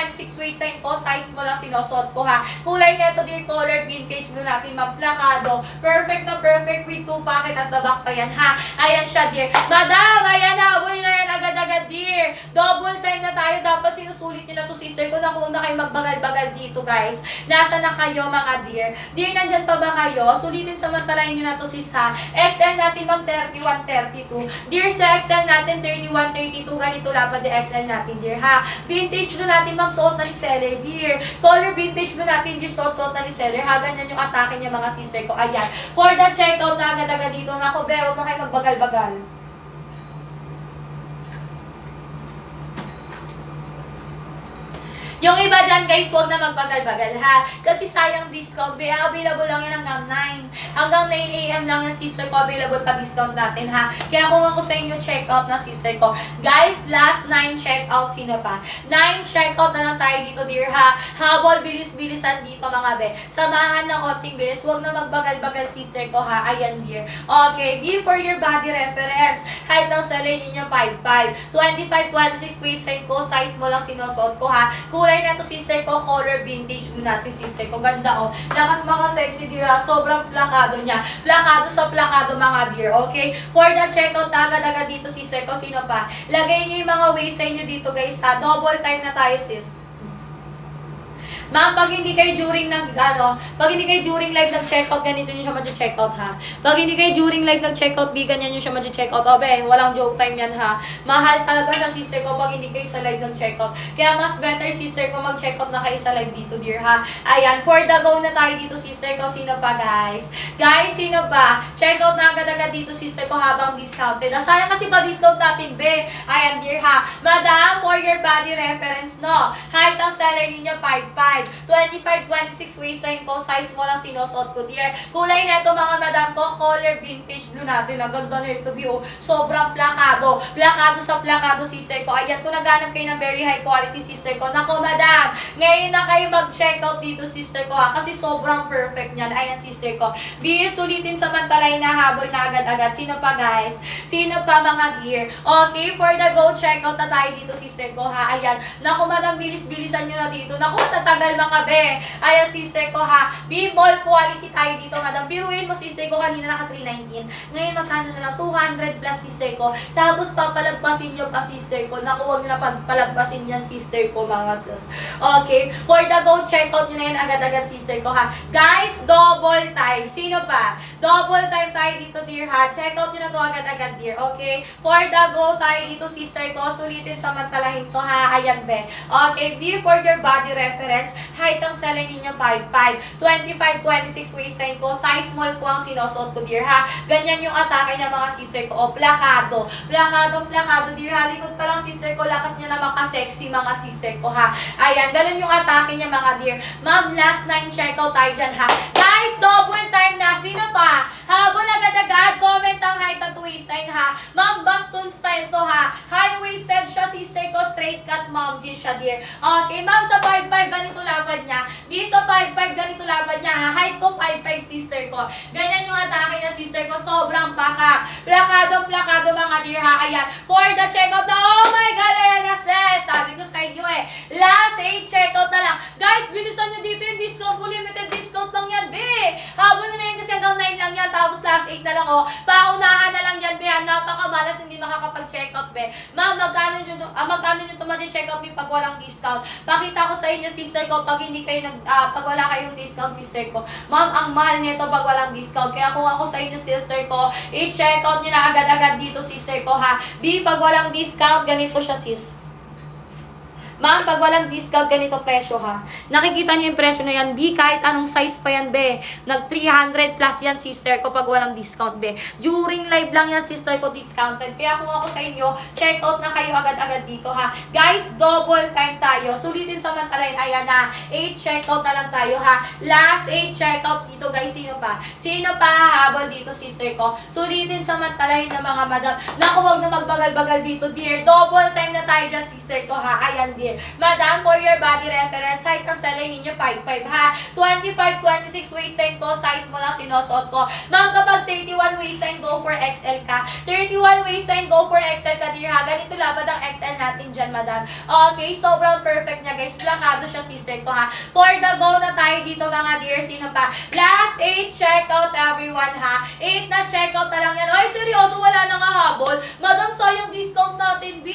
26 waistline ko, size mo lang sinosot ko ha. Kulay neto dear, color vintage blue natin, ma'am, plakado. Perfect na perfect with 2 pocket at the back pa yan ha. Ayan siya dear. Madam, ayan na, abuli na yan agad-agad dear. Double time na tayo, dapat sinusulit nyo na to sister ko na kung na kayo magbagal-bagal dito guys. Nasa na kayo mga dear? Dear, nandyan pa ba kayo? Sulitin samantalahin nyo na to sis ha. XL natin ma'am 31, 32. Dear sa XL natin 31, 32. Ganito lapad yung XL natin dear ha. Vintage blue natin ma'am, suot na ni seller dear. Color vintage blue natin dear, suot na ni seller ha. Ganyan yung atake niya mga sister ko. Ayan. For the checkout na agad-agad dito. Naku be, huwag na kayo magbagal-bagal. Yung iba dyan guys, huwag na magbagal-bagal ha. Kasi sayang discount. Available lang yan hanggang 9. Hanggang 9 AM lang yan sister ko. Available pa discount natin ha. Kaya kung ako sa inyo check-out na sister ko. Guys, last 9 check-out. Sino pa? 9 check-out na lang tayo dito dear ha. Habol, bilis-bilisan dito mga be. Samahan ng konting bilis. Huwag na magbagal-bagal sister ko ha. Ayan dear. Okay, give for your body reference. Height ng seller ninyo 5'5". 25, 26 waistline ko. Size mo lang sinusuot ko ha. Kulay na to sister ko, color vintage blue natin sister ko. Ganda oh. Lakas mga sexy dear ha. Sobrang plakado niya. Plakado sa plakado mga dear. Okay? For the checkout na agad-agad dito sister ko. Sino pa? Lagay niyo yung mga waistline niyo dito guys ha. Double time na tayo sis. Ma'am, pag hindi kayo during live nag-checkout, ganito nyo siya mag-checkout ha. Pag hindi kayo during live nag-checkout, di ganyan nyo siya mag-checkout. O be, walang joke time yan ha. Mahal talaga siya sister ko pag hindi kayo sa live nag-checkout. Kaya mas better sister ko mag-checkout na kayo sa live dito dear ha. Ayan, for the go na tayo dito sister ko. Sino pa guys? Guys, sino pa? Checkout na agad-agad dito sister ko habang discounted. Sayang kasi pa-discount natin be. Ayan dear ha. Madam, for your body reference no. Height ng seller ninyo 5'5". 25, 26 waistline ko, size mo lang sinusuot ko dear. Kulay neto mga madam ko, color vintage blue natin. Ang ganda na ito, oh. Sobrang plakado. Plakado sa plakado sister ko. Ayan, kung naghanap kayo ng very high quality sister ko. Nako madam, ngayon na kayo mag-checkout dito sister ko ha. Kasi sobrang perfect niyan. Ayan sister ko. Dear, sulitin samantalay na habol na agad-agad. Sino pa guys? Sino pa mga dear? Okay, for the go, checkout na tayo dito sister ko ha. Ayan. Nako madam, bilis-bilisan nyo na dito. Nako, tatagal mga be. Ayan sister ko ha. B-ball quality tayo dito madam. Biruin mo sister ko, kanina naka 319. Ngayon magkano na lang? 200 plus sister ko. Tapos papalagpasin nyo pa sister ko. Naku, huwag nyo na pagpalagpasin yan sister ko mga sis. Okay. For the go, check out nyo na yan agad-agad sister ko ha. Guys, double time. Sino pa? Double time tayo dito dear ha. Check out nyo na to agad-agad dear. Okay. For the go tayo dito sister ko. Sulitin samantalahin to ha. Ayan be. Okay. Dear, for your body reference, height ng seller ninyo 5'5". 25, 26 waistline ko. Size small po ang sinusuot ko dear ha. Ganyan yung atake ng mga sister ko. O, plakado. Plakado dear ha. Likod pa lang sister ko. Lakas niya na makasexy mga sister ko ha. Ayan. Ganun yung atake niya mga dear. Ma'am, last 9 checkout tayo dyan ha. Guys, double time na. Sino pa? Habol agad-agad. Comment ang height at waistline ha. Ma'am, baston style to ha. High-waisted siya sister ko. Straight cut mom jeans siya dear. Okay, ma'am, sa 5'5 ganito lapad niya. Di sa 5'5 ganito lapad niya ha. Height ko 5'5 sister ko. Ganyan yung atake na sister ko. Sobrang paka. Plakado mga dear ha. Ayan. For the checkout na. Oh my God, ayan na sis. Sabi ko sa inyo eh. Last 8 checkout na lang. Guys, bilisan nyo dito yung discount ko. Limited discount lang yan, be. Habol na yan kasi hanggang 9 lang yan. Tapos last 8 na lang oh. Paunahan na lang yan, be. Napakamalas hindi makakapag-checkout, be. Ma'am, magkano nyo ito mag-checkout me pag walang discount? Pakita ko sa inyo, sister ko, pag hindi kayo pag wala kayong discount, sister ko. Ma'am, ang mahal nito pag walang discount. Kaya kung ako sa inyo, sister ko, i-checkout nyo na agad-agad dito, sister ko, ha. B, pag walang discount, ganito siya, sis. Ma'am, pag walang discount, ganito presyo ha. Nakikita niyo yung presyo na yan. Di kahit anong size pa yan, be. Nag 300 plus yan, sister ko, pag walang discount, be. During live lang yan, sister ko, discounted. Kaya kung ako sa inyo, check out na kayo agad-agad dito ha. Guys, double time tayo. Sulitin samantalahin. Ayan na. 8 check out na lang tayo ha. Last 8 check out dito, guys. Sino pa? Sino pa hahabol dito, sister ko? Sulitin samantalahin ng mga madam. Naku, huwag na magbagal-bagal dito, dear. Double time na tayo dyan, sister ko ha. Ayan, dear. dear. Madam, for your body reference, height ng seller ninyo 5'5" ha. 25-26 waistline ko, size mo lang sinusuot ko. Ma'am, kapag 31 waistline, go for XL ka. 31 waistline, go for XL ka, dear ha. Ganito labad ang XL natin dyan, madam. Okay, sobrang perfect niya, guys. Plakado siya, sister ko ha. For the go na tayo dito, mga dear. Sino pa? Last 8 checkout, everyone ha. 8 na checkout na lang yan. Ay, seryoso, wala nang hahabol. Madam, sayang discount natin, B.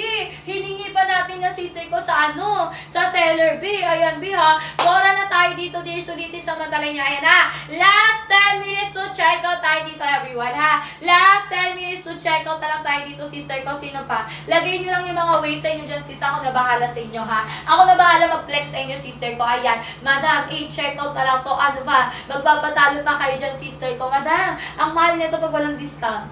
Hiningi pa natin yung sister ko sa ano? Sa seller, B. Ayan, B ha. Bora na tayo dito, dear. Sulitin sa mantalay niya. Ayan ha. Last 10 minutes to checkout tayo dito, everyone ha. Last 10 minutes to checkout na lang tayo dito, sister ko. Sino pa? Lagay nyo lang yung mga waistline nyo dyan, sis. Ako na bahala sa inyo ha. Ako na bahala mag-flex sa inyo, sister ko. Ayan. Madam, 8 checkout na lang to. Ano ba? Magpapatalo pa kayo dyan, sister ko. Madam, ang mahal nito pag walang discount.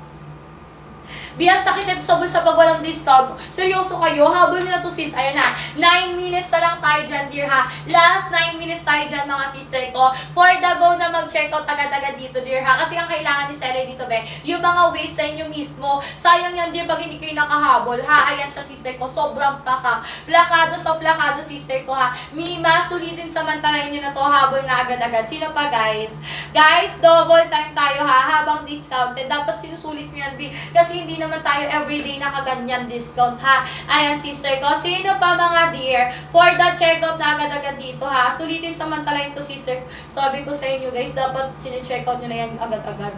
Biyan sakit nito sa bulsa pag walang discount. Seryoso kayo? Habol nyo na to, sis. Ayan na. 9 minutes na lang tayo dyan, dear ha. Last 9 minutes tayo dyan, mga sister ko. For the go na mag-checkout agad-agad dito, dear ha. Kasi ang kailangan ni seller dito, be, yung mga waistline nyo mismo. Sayang yan, dear, pag hindi kayo nakahabol, ha. Ayan siya, sister ko. Sobrang pakak. Plakado sa plakado, sister ko, ha. Mima, sulitin samantalahin nyo na to. Habol na agad-agad. Sino pa, guys? Guys, double time tayo, ha. Habang discounted. Dapat sinusulit nyo yan, be. Kasi hindi naman tayo everyday nakaganyan discount ha. Ayan, sister ko. Sino pa, mga dear? For the checkout na agad-agad dito ha. Sulitin samantalahin to, sister. Sabi ko sa inyo, guys, dapat sine-checkout nyo na yan agad-agad.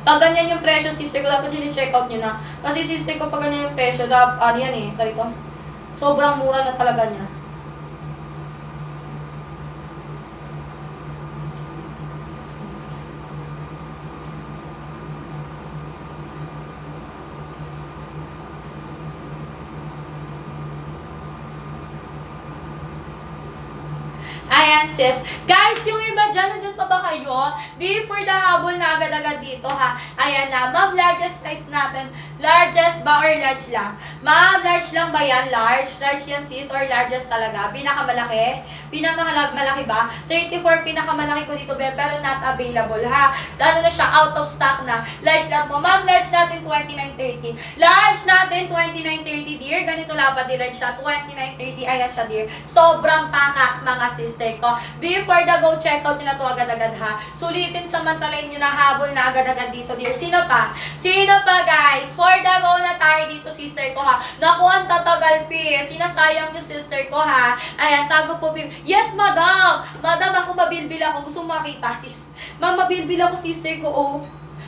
Pag ganyan yung presyo, sister ko, dapat sine-checkout nyo na. Kasi, sister ko, pag ganyan yung presyo, dapat, yan eh, tarito. Sobrang mura na talaga niya. Ayan, sis. Guys, yung iba dyan, nandyan pa ba kayo? Before the habol na agad-agad dito, ha? Ayan na. Ma'am, largest size natin. Largest ba or large lang? Ma'am, large lang ba yan? Large? Large yan, sis? Or largest talaga? Pinakamalaki? Pinakamalaki ba? 34 pinakamalaki ko dito, pero not available, ha? Ano na siya? Out of stock na. Large lang po. Ma'am, large natin 29.30. Large natin 29.30, dear. Ganito lapad ni large siya. 29.30. Ayan siya, dear. Sobrang pakak, mga sister ko. Before the go, checkout nyo na to agad-agad, ha. Sulitin samantalayin nyo na habol na agad-agad dito, dear. Sino pa? Sino pa, guys? For the go na tayo dito, sister ko, ha. Naku, ang tatagal, P. Sinasayang nyo, sister ko, ha. Ayan, tago po, P. Yes, madam. Madam, ako mabilbil ako. Gusto mo makita, sis. Ma'am, mabilbil ako, sister ko, oh.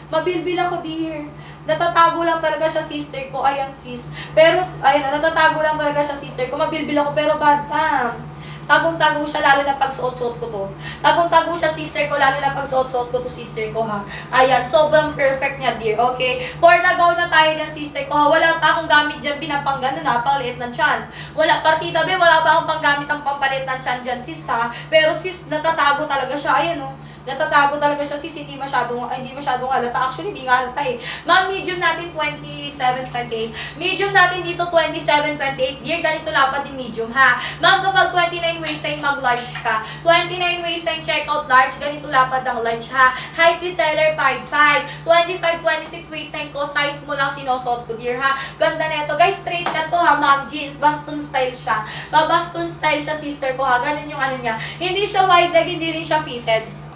Mabilbil ako, dear. Natatago lang talaga siya, sister ko. Ayan, sis. Pero, ayan, natatago lang talaga siya, sister ko. Mabilbil ako, pero badam. Tagong-tago siya, lalo na pag suot-suot ko to. Tagong-tago siya, sister ko, lalo na pag suot-suot ko to, sister ko, ha. Ayan, sobrang perfect niya, dear. Okay? For the go na tayo dyan, sister ko, ha. Wala pa akong gamit dyan, pinapanggan na, pangaliit ng tiyan. Wala, partida, be, wala pa akong panggamit ang pampalit ng tiyan dyan, sis, ha. Pero, sis, natatago talaga siya. Ayan, oh. Natatago talaga siya, sis, hindi masyadong halata. Actually, hindi nga halata eh. Ma'am, medium natin 27.28. Medium natin dito 27.28. Dear, ganito lapad din medium, ha. Ma'am, kapag 29 waistline, mag-large ka. 29 waistline, checkout large. Ganito lapad ang large, ha. Height ni seller, 5'5". 25-26 waistline ko, size mo lang sinusuot ko, dear, ha. Ganda neto. Guys, straight cut to, ha, ma'am. Jeans, baston style siya. Baston style siya, sister ko, ha. Ganun yung ano niya. Hindi siya wide leg, hindi rin siya fitted.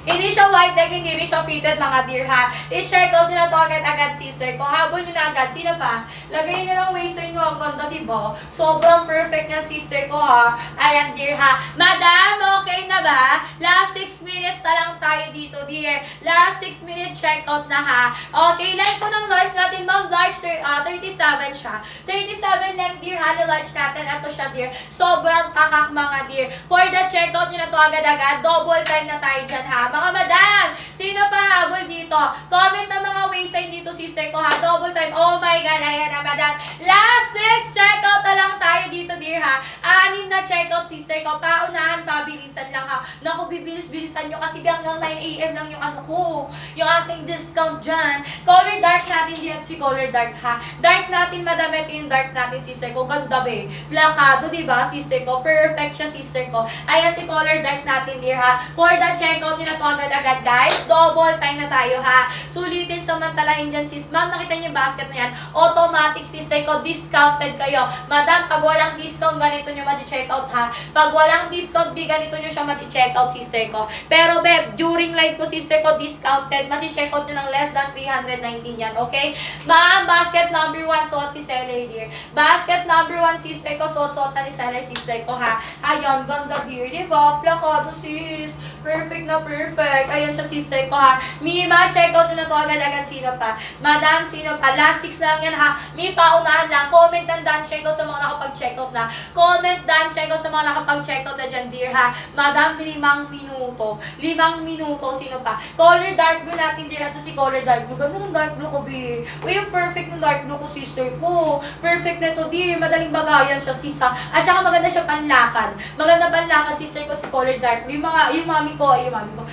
Hindi siya wide leg, hindi rin siya fitted, mga dear, ha. I-check out nyo na to agad-agad, sister ko. Habol nyo na agad. Sino pa? Lagay nyo ng waistline nyo. Ang ganda, diba? Sobrang perfect yan, sister ko, ha. Ayan, dear, ha. Madam, okay na ba? Last 6 minutes na lang tayo dito, dear. Last 6 minutes check-out na, ha. Okay, length po ng large natin, ma'am. Large, 37 siya. 37 length, dear, ha. Large natin. Ito siya, dear. Sobrang pakak, mga dear. For the check-out nyo na to agad-agad, double time na tayo dyan, ha. Mga madam, sino pa habol dito? Comment na mga waistline dito, sister ko, ha. Double time. Oh my God, ayan na, madam. Last 6, check out na lang tayo dito, dear, ha. 6 na checkout, sister ko. Paunahan, pabilisan lang ha. Naku, bibilis-bilisan nyo kasi hanggang 9 AM lang yung ano ko. Yung aking discount dyan. Color dark natin, di si color dark ha. Dark natin, madami ito yung dark natin, sister ko. Ganda be. Plakado, diba, sister ko? Perfect siya, sister ko. Ayan si color dark natin, dear ha. For the checkout nyo na to agad-agad, guys. Double time na tayo ha. Sulitin samantalahin dyan, sis. Ma'am, nakita niyo yung basket na yan. Automatic, sister ko. Discounted kayo. Madam, pag walang discount, ganito nyo ma-checkout ha. Pag walang discount, ganito nyo siya ma-checkout, sister ko. Pero, beb, during live ko, sister ko, discounted. Ma-checkout nyo ng less than 319 yan, okay? Ma'am, basket number 1, suot ni seller, dear. Basket number 1, sister ko, suot-suot na ni seller, sister ko ha. Ayan, ganda, dear. Diba? Plakado, sis. Perfect na perfect. Ayan siya, sister ko ha. Mima, checkout nyo na to agad-agad. Sino pa? Madam, sino pa? Last 6 lang yan ha. Mi, paunahan lang. Comment and done, checkout sa mga nakapag-checkout na. Comment done, checkout sa mga nakapag-checkout na dyan, dear ha. Madam, 5 minuto. 5 minuto. Sino pa? Color dark blue natin, dear. Ito si color dark blue. Ganda ng dark blue ko, be. Uy, yung perfect ng dark blue ko, sister ko. Perfect na to, dear. Madaling bagayan siya, sisa. At saka maganda siya panlakad. Maganda panlakad, sister ko, si color dark blue. Yung mami ko, yung mami ko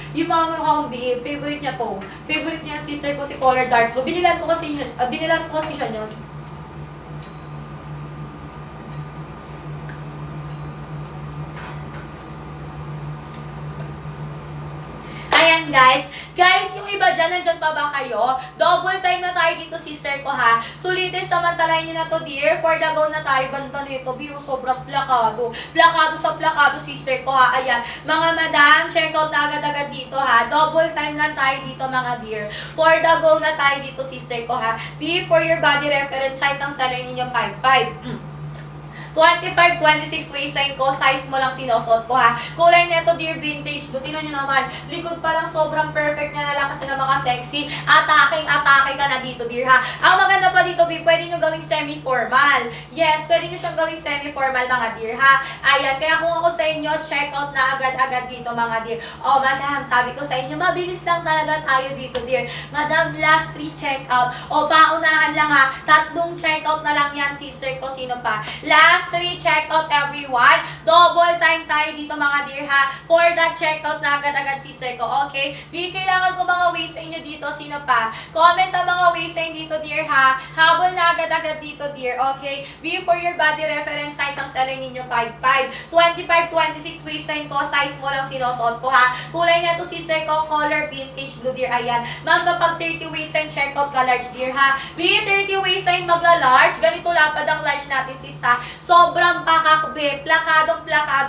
akong BA, favorite niya to. Favorite niya, sister ko, si color dark blue. Binilan ko kasi siya yun. Ayan, guys. Guys, yung iba dyan, nandyan pa ba kayo? Double time na tayo dito, sister ko, ha? Sulitin, samantalahin nyo na to, dear. For the go na tayo, ganito nito. Biyo, sobrang plakado. Plakado sa plakado, sister ko, ha? Ayan. Mga madam, check out na agad-agad dito, ha? Double time na tayo dito, mga dear. For the go na tayo dito, sister ko, ha? Be for your body reference, height ang seller ninyo, 5'5". 25, 26 waistline ko, size mo lang sinusuot ko ha. Kulay neto, dear, vintage. Tingnan nyo naman, likod pa lang sobrang perfect na lang kasi na maka-sexy. Atake ka na dito, dear ha. Ang maganda pa dito, B, pwede nyo gawing semi-formal. Yes, pwede nyo siyang gawing semi-formal, mga dear ha. Ayan, kaya kung ako sa inyo, check out na agad-agad dito, mga dear. Oh, madam, sabi ko sa inyo, mabilis lang talaga tayo dito, dear. Madam, last 3 check out. O, paunahan lang ha. 3 check out na lang yan, sister ko. Sino pa? Last 3 checkout, everyone. Double time tayo dito, mga dear ha. For that checkout na agad-agad, sister ko. Okay? Kailangan ko mga ways sa inyo dito. Sino pa? Comment ang mga ways sa inyo dito, dear ha. Habol na agad-agad dito, dear. Okay? Be for your body reference, height ang seller ninyo 5'5". 25, 26 waistline ko. Size mo lang sinusuot ko ha. Kulay na to, sister ko. Color vintage blue, dear. Ayan. Ma'am, kapag 30 waistline, checkout ka large, dear ha. Be 30 waistline, magla-large. Ganito lapad ang large natin, sis ha. Sobrang pakakbe, plakado,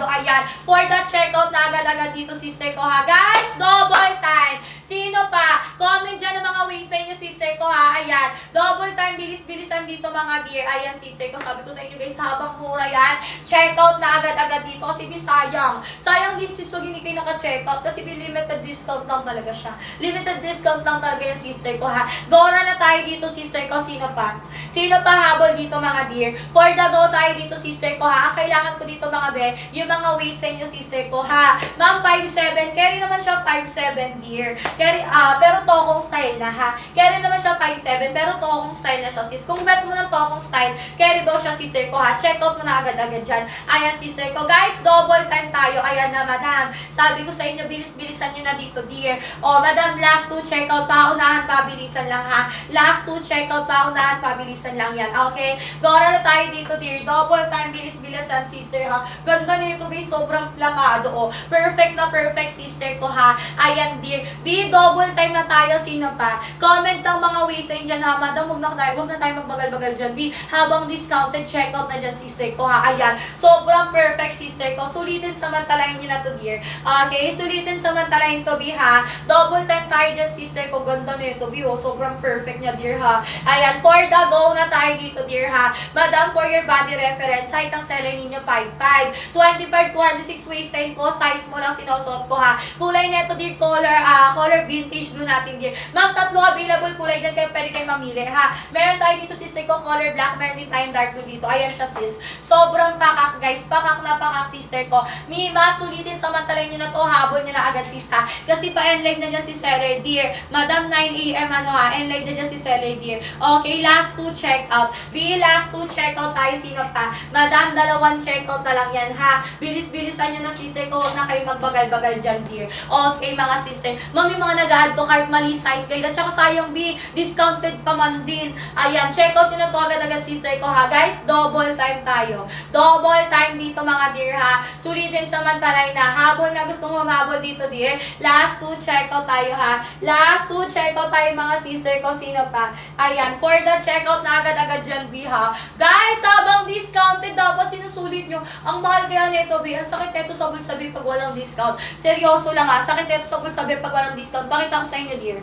ayan. For the checkout na agad-agad dito, sister ko ha. Guys, double time. Sino pa? Comment dyan ng mga ways sa inyo, sister ko ha. Ayan. Double time, bilis-bilisan dito, mga dear. Ayan, sister ko. Sabi ko sa inyo, guys, habang mura yan. Checkout na agad-agad dito kasi sayang. Sayang din, sis, wag hindi kayo naka-checkout kasi limited discount lang talaga siya. Limited discount lang talaga yan, sister ko ha. Gora na tayo dito, sister ko. Sino pa? Sino pa habol dito, mga dear? For the go tayo dito, sister ko ha. Ang kailangan ko dito, mga be, yung mga waist sa inyo, sister ko ha. Ma'am, 5'7". Carry naman siya 5'7", dear. Carry, pero tokong style na ha. Carry naman siya 5'7", pero tokong style na siya, sis. Kung bet mo ng tokong style, carry daw siya, sister ko ha. Check out mo na agad-agad dyan. Ayan, sister ko. Guys, double time tayo. Ayan na, madam. Sabi ko sa inyo, bilis-bilisan nyo na dito, dear. O, madam, last 2 check out, paunahan, pabilisan lang ha. Last 2 check out, paunahan, pabilisan lang yan. Okay? Gora na tayo dito, dear. Double time, bilis-bilisan, sister ha. Ganda nito, guys. Sobrang plakado, oh. Perfect na perfect, sister ko ha. Ayan, dear. Di double time na tayo. Sino pa? Comment ang mga ways sa dyan ha. Madam, huwag na tayo magbagal-bagal dyan. Di, habang discounted checkout na dyan, sister ko ha. Ayan. Sobrang perfect, sister ko. Sulitin samantalahin nyo na to, dear. Okay? Sulitin samantalahin to, B ha. Double time tayo dyan, sister ko. Ganda nito, B. Oh, sobrang perfect niya, dear ha. Ayan. For the go na tayo dito, dear ha. Madam, for your body reference, height ang seller ninyo 5'5". 25, 26 waistline ko. Size mo lang sinusuot ko ha. Kulay neto, dear, color vintage blue natin, dear. Ma'am, 3 available kulay dyan, kaya pwede kayo mamili ha. Meron tayo dito, sister ko, color black. Meron din tayong dark blue dito. Ayan siya, sis. Sobrang pakak, guys. Pakak na pakak, sister ko. Mima, sulitin samantalahin nyo na to. Habol nyo na agad, sis ha. Kasi pa-end live na dyan si seller, dear. Madam, 9 AM, ano ha. End live na dyan si seller, dear. Okay, last 2 check out. B, last 2 check out tayo. Sino pa? Madam, 2 checkout na lang yan ha. Bilis-bilisan nyo na sister ko, huwag na kayo magbagal-bagal dyan dear. Okay mga sister, mami mga nag-add to cart, mali size guide, at saka sayang B, discounted pa man din. Ayan, checkout nyo na to agad-agad sister ko ha. Guys, double time tayo. Double time dito mga dear ha. Sulitin samantalay na. Habol na gusto mo humabol dito dear. Last 2 checkout tayo ha. Last 2 checkout tayo mga sister ko. Sino pa? Ayan, for the checkout na agad-agad dyan B ha. Guys, habang discounted dapat sinusulit nyo. Ang mahal kaya nito B. Ang sakit nito sa bulsabi pag walang discount. Seryoso lang ha. Sakit nito sa bulsabi pag walang discount. Bakit ako sa inyo dear?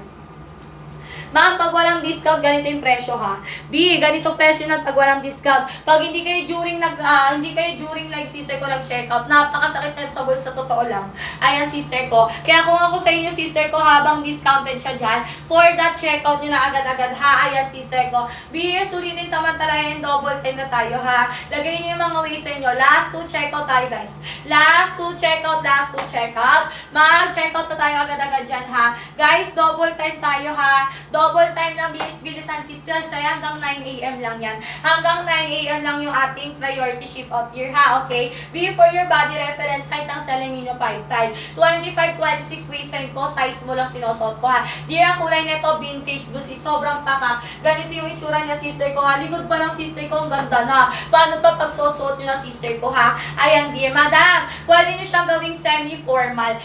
Ma'am, pag walang discount, ganito yung presyo ha. B, ganito presyo na pag walang discount. Pag hindi kayo during live sister ko nag-checkout, napakasakit na sa bulsa, totoo lang. Ayan sister ko. Kaya kung ako sa inyo sister ko, habang discounted siya dyan, for that checkout nyo na agad-agad ha. Ayan sister ko. B, sulitin samantalayan, double time na tayo ha. Lagay nyo yung mga ways nyo. Last 2 checkout tayo guys. Last 2 checkout, last 2 checkout. Mag-checkout na tayo agad-agad dyan ha. Guys, double time tayo ha. Double time lang, bilis-bilisan sisters. Ay hanggang 9 AM lang yan. Hanggang 9 AM lang yung ating priority ship out here ha, okay? B, for your body reference, height ng Celemino 5'5". 25-26 waistline ko, size mo lang sinusuot ko ha. Dear, ang kulay nito, vintage blue, sobrang pakak. Ganito yung itsura niya sister ko ha. Likod pa lang sister ko, ang ganda na. Paano pa pag suot-suot nyo na sister ko ha? Ayan dear, madam, pwede nyo siyang gawing semi-formal.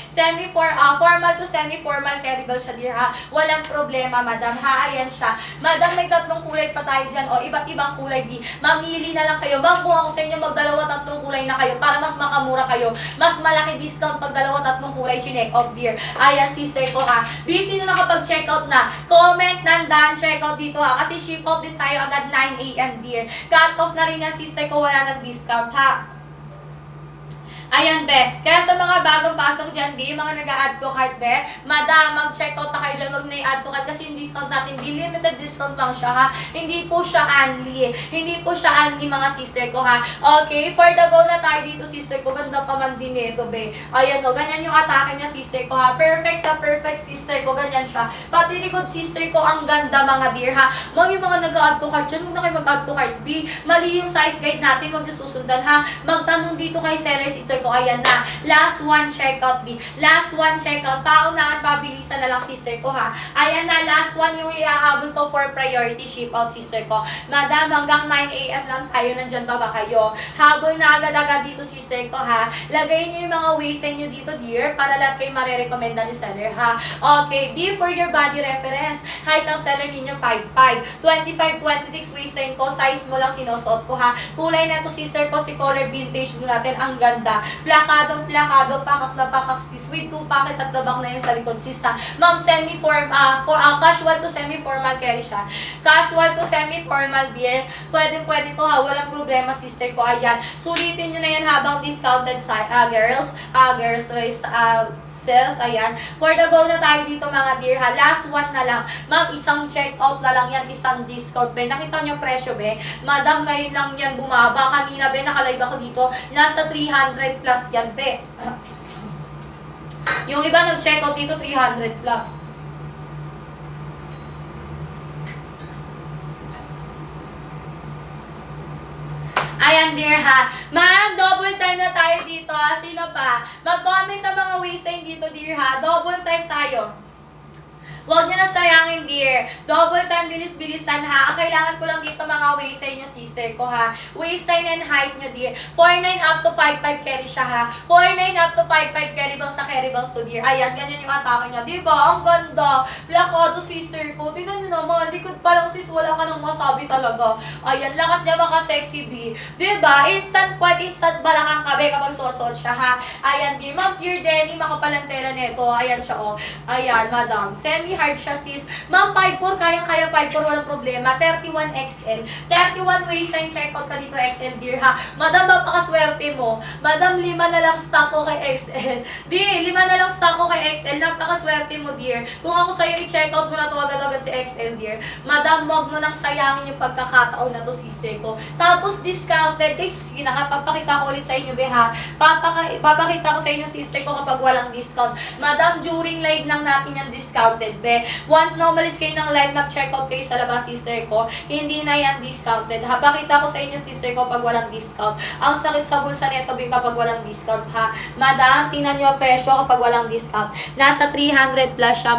Formal to semi-formal carryable siya dear ha. Walang problema madam ha, ayan siya. Madam, may 3 kulay pa tayo dyan, o iba't ibang kulay B. Mamili na lang kayo. Ma'am, kung ako sa inyo, mag-2, 3 kulay na kayo para mas makamura kayo. Mas malaki discount pag 2, 3 kulay chinek off dear. Ayan sister ko ha. B, sino nakapag-check out na? Comment nandan, check out dito ha. Kasi ship off din tayo agad 9 AM dear. Cut off na rin yan sister ko, wala nang discount ha. Ayan, be. Kaya sa mga bagong pasok dyan, be, yung mga nag-a-add to cart, be, madam, mag-check out na kayo dyan, wag na i-add to cart kasi yung discount natin, be, limited discount lang siya, ha. Hindi po siya only. Hindi po siya only, mga sister ko, ha. Okay, for the goal na tayo dito, sister ko, ganda pa man din ito, be. Ayan, o, ganyan yung atake niya, sister ko, ha. Perfect na perfect, sister ko, ganyan siya. Pati likod, sister ko, ang ganda, mga dear, ha. Mga yung mga nag-a-add to cart dyan, huwag na kayo mag-add to cart, be. Mali yung size guide natin, huwag nyo susundan, ha. Magtanong dito kay seller, sister ko, ayan na. Last 1 checkout, B. Last 1 checkout. Paunahan, pabilisan na lang, sister ko, ha. Ayan na, last 1 yung ihahabol ko for priority ship out, sister ko. Madam, hanggang 9 AM lang tayo, nandyan ba kayo? Habol na agad-agad dito, sister ko, ha. Lagay nyo yung mga ways nyo dito, dear, para lahat kayo marerekomenda ni seller, ha. Okay, B, for your body reference. Height ng seller ninyo, 5'5". 25-26 waistline ko, size mo lang sinusuot ko, ha. Kulay na to, sister ko, si color vintage blue natin, ang ganda. Plakado, pakak na pakak sis, with 2 packet at dabak na yun sa likod sis ha. Ma'am, casual to semi-formal carry siya. Casual to semi-formal beer. Pwede to ha, walang problema sister ko. Ayan, sulitin nyo na yan habang discounted girls sales, ayan. For the go na tayo dito mga dear ha. Last 1 na lang. Ma'am, isang checkout na lang yan, isang discount be. Nakita nyo presyo be? Madam, ngayon lang yan bumaba. Kanina be, nakalive ako dito. Nasa 300 plus yan be. Yung iba nag-checkout dito 300 plus. Ayan, dear ha. Ma'am, double time na tayo dito ha. Sino pa? Mag-comment na mga ways dito, dear ha. Double time tayo. Huwag nyo na sayangin, dear. Double time, bilis-bilisan, ha. Ang kailangan ko lang dito mga waistline nyo, sister ko, ha. Waistline and height nyo, dear. 4'9 up to 5'5 carry siya, ha. 4'9 up to 5'5 carry balls sa carry balls to, dear. Ayan, ganyan yung atake niya. Diba? Ang ganda. Plakado, sister ko. Tingnan nyo naman. Likod pa lang, sis. Wala ka nang masabi talaga. Ayan, lakas niya maka-sexy, B. Diba? Instant balakang kabe kapag suot-suot siya, ha. Ayan, dear. Ma'am, pure Denny, makapalantera nito. Ayan siya, oh. Ayan, madam. Hard siya sis. Ma'am, 5'4", kayang-kaya 5'4", walang problema. 31 XL. 31 waistline, checkout ka dito XL, dear ha. Madam, napakaswerte mo. Madam, 5 na lang stock ko kay XL. Di, 5 na lang stock ko kay XL. Napakaswerte mo, dear. Kung ako sa'yo, i-checkout mo na to agad-agad si XL, dear. Madam, wag mo nang sayangin yung pagkakataon na to, sister ko. Tapos, discounted. Guys, sige na nga, papakita ko ulit sa inyo, be ha. Papakita ko sa inyo, sister ko, kapag walang discount. Madam, during live lang natin yung discounted. be. Once na umalis kayo ng live, mag-check out kayo sa labas, sister ko. Hindi na yan discounted, ha. Pakita ko sa inyo, sister ko, pag walang discount. Ang sakit sa bulsa nito, be, kapag walang discount, ha. Madam, tingnan nyo ang presyo kapag walang discount. Nasa 300 plus siya.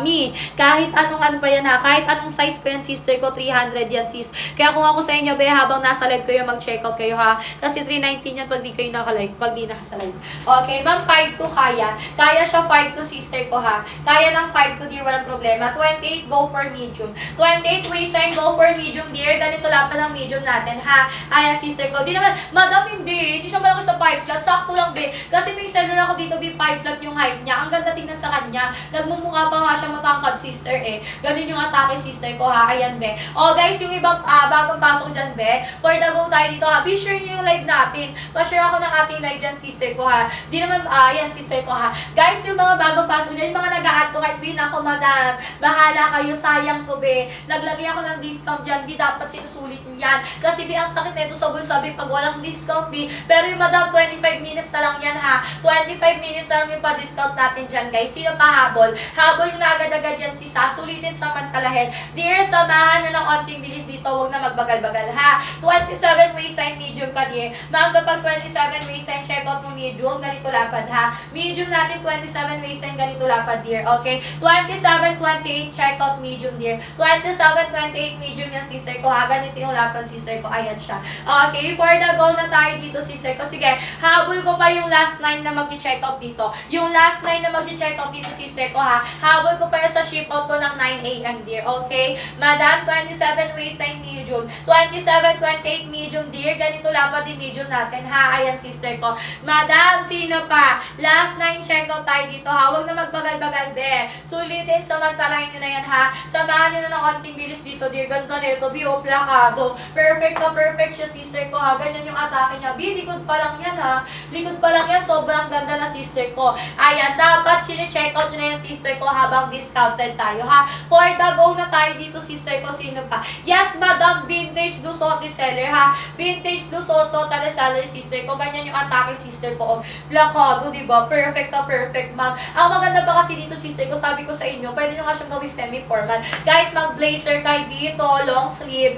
Kahit anong ano pa yan, ha. Kahit anong size pa yan, sister ko, 300 yan, sis. Kaya kung ako sa inyo, be, habang nasa live kayo, mag-check out kayo, ha. Kasi 319 yan pag di kayo naka-live, pag di nasa live. Okay, ma'am, 5'2" kaya. Kaya siya 5'2", sister ko, ha. Kaya ng 5'2", dear, walang problema. 28, go for medium. 28 waistline, go for medium, dear. Ganito lang pa ng medium natin, ha. Ayan, sister ko. Di naman, madam, hindi siya malaki sa 5 flat. Sakto lang, be. Kasi may seller ako dito, be, 5 flat yung height niya. Ang ganda tingnan sa kanya. Nagmumukha pa nga siya matangkad, sister, eh. Ganun yung atake, sister ko, ha. Ayan, be. O, guys, yung ibang bagong pasok dyan, be. For the go tayo dito, ha. Be sure nyo yung live natin. Pa-share ako ng ating live dyan, sister ko, ha. Di naman, ayan, sister ko, ha. Guys, yung mga bagong pasok dyan, yung mga nag-a-add to cart, be, ako, madam. Bahala kayo, sayang to, be. Naglagay ako ng discount dyan, be. Dapat sinusulit nyo yan. Kasi, be, ang sakit na ito sa bulsa, be, pag walang discount, be. Pero yung madam, 25 minutes na lang yan, ha. 25 minutes na lang yung pa-discount natin dyan, guys. Sino pa habol? Habol na agad-agad yan, si Sa. Sulitin samantalahin. Dear, samahan na ng onting bilis dito. Huwag na magbagal-bagal, ha. 27 waistline medium ka, dear. Ma'am, kapag 27 waistline, check out mo medium, ganito lapad, ha. Medium natin, 27 waistline, ganito lapad, dear. Okay? 27, 28, check out medium, dear. 27, 28, medium yan, sister ko, ha. Ganito yung lapad, sister ko. Ayan siya. Okay, for the go na tayo dito, sister ko. Sige, habol ko pa yung last 9 na mag-check out dito. Yung last 9 na mag-check out dito, sister ko, ha. Habol ko pa yung sa ship out ko ng 9 a.m., dear. Okay? Madam, 27 waistline medium. 27, 28 medium, dear. Ganito lapad yung medium natin, ha. Ayan, sister ko. Madam, sino pa? Last 9 check out tayo dito, ha. Huwag na magbagal-bagal, be. Sulitin, samantalahin nyo na yan, ha. Samahan nyo na ng konting bilis dito, dear. Ganito nito, bio, plakado. Perfect na perfect siya, sister ko, ha. Ganyan yung atake niya. Bi, likod pa lang yan, ha. Likod pa lang yan. Sobrang ganda na, sister ko. Ayan, dapat sine-check out nyo na yan, sister ko, habang discounted tayo, ha. For the go na tayo dito, sister ko. Sino pa? Yes, madam, vintage Lusote seller, ha. Vintage Lusote seller, sister ko. Ganyan yung atake, sister ko. Plakado, diba? Perfect na perfect, ma'am. Ang maganda ba kasi dito, sister ko, sabi ko sa inyo, pwede nyo nga siyang gawin semi-formal. Kahit mag-blazer kayo dito, long sleeve,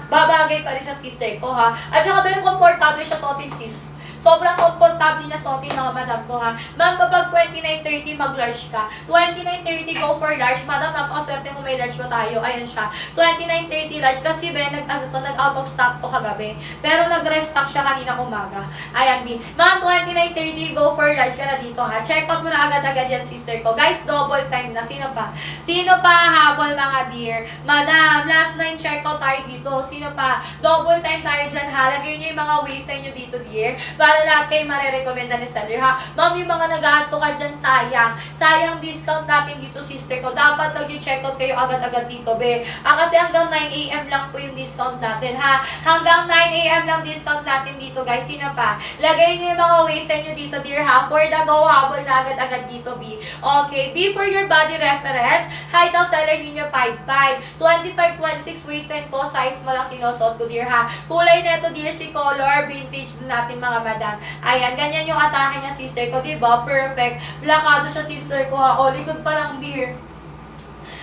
babagay pa rin siya, sister ko, ha. At saka very comfortable siya suotin, sis. Sobrang komportable na suotin, mga madam ko, ha. Ma'am, kapag 29-30, mag-large ka. 29-30, go for large. Madam, napakaswerte kung may large pa tayo. Ayan siya. 29-30 large. Kasi, nag-out of stock to kagabi. Pero nag-restock siya kanina umaga. Ayan, B. Ma'am, 29-30, go for large ka na dito, ha. Check out mo na agad-agad yan, sister ko. Guys, double time na. Sino pa? Sino pa habol, mga dear? Madam, last 9 check out tayo dito. Sino pa? Double time tayo dyan, ha. Lagyan nyo yung mga waistline nyo dito, dear. Para lahat kayo marirekomenda ni seller, ha. Ma'am, yung mga nag-add to card dyan, sayang. Sayang discount natin dito, sister ko. Dapat nag-check out kayo agad-agad dito, be. Kasi hanggang 9 a.m. lang po yung discount natin, ha. Hanggang 9 a.m. lang discount natin dito, guys. Sino pa? Lagay nyo yung mga waistline nyo dito, dear, ha. For the go, habol na agad-agad dito, B. Okay, B for your body reference. Height ng seller ninyo, 5'5". 25-26 waistline ko. Size mo lang sinosot ko, dear, ha. Kulay neto, dear, si color. Vintage natin, mga madam. Ayan, ganyan yung atake niya, sister ko, diba? Perfect. Plakado siya, sister ko, ha. O, likod pa lang, dear.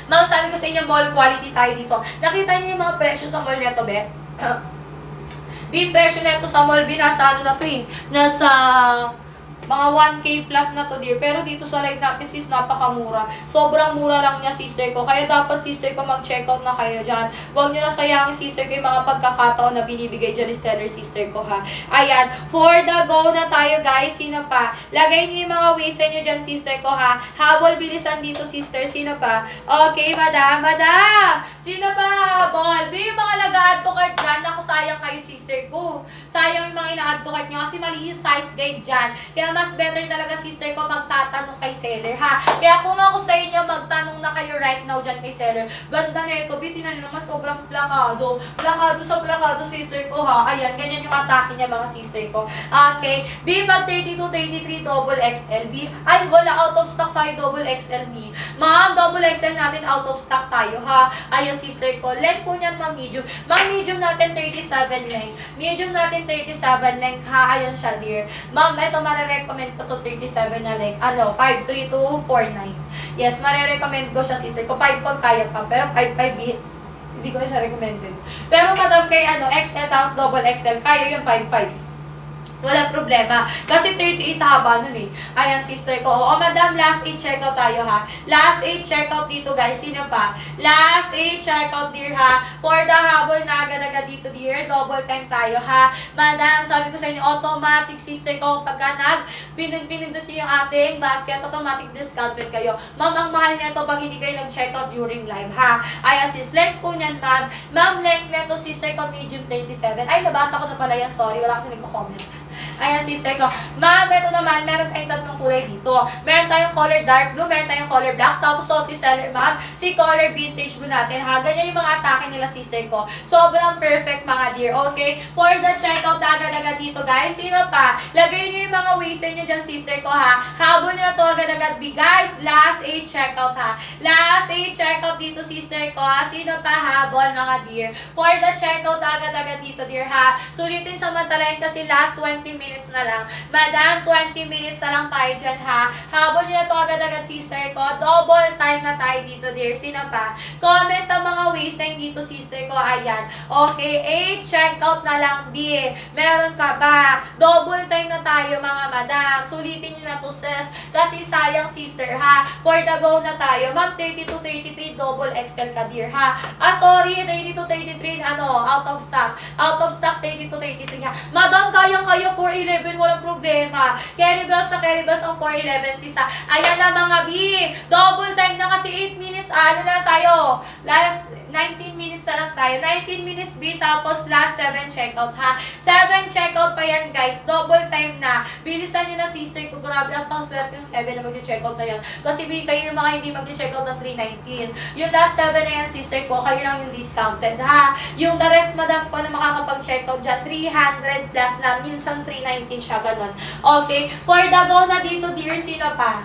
Ma'am, sabi ko sa inyo, mall quality tayo dito. Nakita niyo yung mga presyo sa mall neto, be? Presyo neto sa mall, nasa ano na to, eh? Nasa mga 1K plus na to, dear. Pero dito sa live natin, sis, napakamura. Sobrang mura lang niya, sister ko. Kaya dapat, sister ko, mag-check out na kayo dyan. Huwag nyo na sayangin, sister ko, yung mga pagkakataon na binibigay dyan ni seller, sister ko, ha. Ayan. For the go na tayo, guys. Sino pa? Lagay nyo yung mga waistline nyo dyan, sister ko, ha. Habol, bilisan dito, sister. Sino pa? Okay, madam. Madam! Sino pa habol? Yung mga nag-add to cart dyan. Naku, sayang kayo, sister ko. Sayang yung mga ina-add to cart nyo kasi mali yung size guide dyan. Kaya mas better talaga, sister ko, magtatanong kay seller, ha. Kaya kung ako sa inyo, magtanong na kayo right now dyan kay seller. Ganda na ito. Bitin na naman, sobrang plakado. Plakado sa plakado, sister ko, ha. Ayan, ganyan yung atake niya, mga sister ko. Okay. B, pag 32-33, double XL. B, ay, wala, out of stock tayo, double XL, B. Ma'am, double XL natin, out of stock tayo, ha. Ayan, sister ko. Length po niyan, ma'am, medium. Ma'am, medium natin, 37 length. Medium natin, 37 length, ha. Ayan siya, dear. Ma'am, ito, marerecommend ko to 37 na like, 5'3 to 4'9. Yes, marerecommend ko siya, sister ko. 5'4 kaya pa, pero 5'5 hindi ko siya recommended. Pero madam kay XL tapos double XL, kaya yung 5'5. Walang problema. Kasi 38 haba nun eh. Ayan, sister ko. Oo, madam, last 8 checkout tayo ha. Last 8 checkout dito, guys. Sino pa? Last 8 checkout, dear ha. For the habol na agad-agad dito, dear. Double time tayo ha. Madam, sabi ko sa inyo, automatic, sister ko. Pagka pinindot yung ating basket, automatic discount rate kayo. Ma'am, ang mahal nito pag hindi kayo nag-checkout during live ha. Ayan, sis. Length po niyan, ma'am. Ma'am, length nito, sister ko, medium 37. Ay, nabasa ko na pala yan. Sorry, wala kasi nagko-comment. Ayan, sister ko. Ma'am, ito naman, meron tayong tatlong kulay dito. Meron tayong color dark blue, meron tayong color black, tapos salty seller, ma'am. Si color vintage blue natin, ha? Ganyan yung mga atake nila, sister ko. Sobrang perfect, mga dear. Okay? For the checkout, agad-agad dito, guys. Sino pa? Lagay nyo yung mga wasted nyo dyan, sister ko, ha? Habol nyo na to agad-agad. Guys, last 8 checkout, ha? Last 8 checkout dito, sister ko, ha? Sino pa habol, mga dear? For the checkout, agad-agad dito, dear, ha? Sulitin samantalayan kasi last 20 minutes na lang. Madam, 20 minutes na lang tayo dyan, ha? Habol nyo na to agad-agad, sister ko. Double time na tayo dito, dear. Sino pa? Comment ang mga waste time dito, sister ko. Ayan. Okay, 8 checkout na lang, B. Meron pa ba? Double time na tayo, mga madam. Sulitin nyo na to, sis. Kasi sayang, sister, ha? For the go na tayo. Ma'am, 32, 33, double XL ka, dear, ha? Sorry, 32, 33, out of stock. Out of stock, 32, 33, ha? Madam, kayang-kaya 411, walang problema. Carry bells sa carry bells ang 411, sisa. Ayan na, mga B. Double time na kasi 8 minutes. Na tayo? Last 19 minutes na lang tayo. 19 minutes B, tapos last 7 checkout, ha? 7 checkout pa yan, guys. Double time na. Bilisan nyo na, sister ko. Grabe, ang pang-swerte yung 7 na mag-checkout na yan. Kasi kayo yung mga hindi mag-checkout ng 319. Yung last 7 na yan, sister ko, kayo lang yung discounted, ha? Yung the rest, madam ko, na makakapag-checkout dyan, 300 plus na. Minsan 319 siya, ganun. Okay. For the go na dito, dear, sino pa?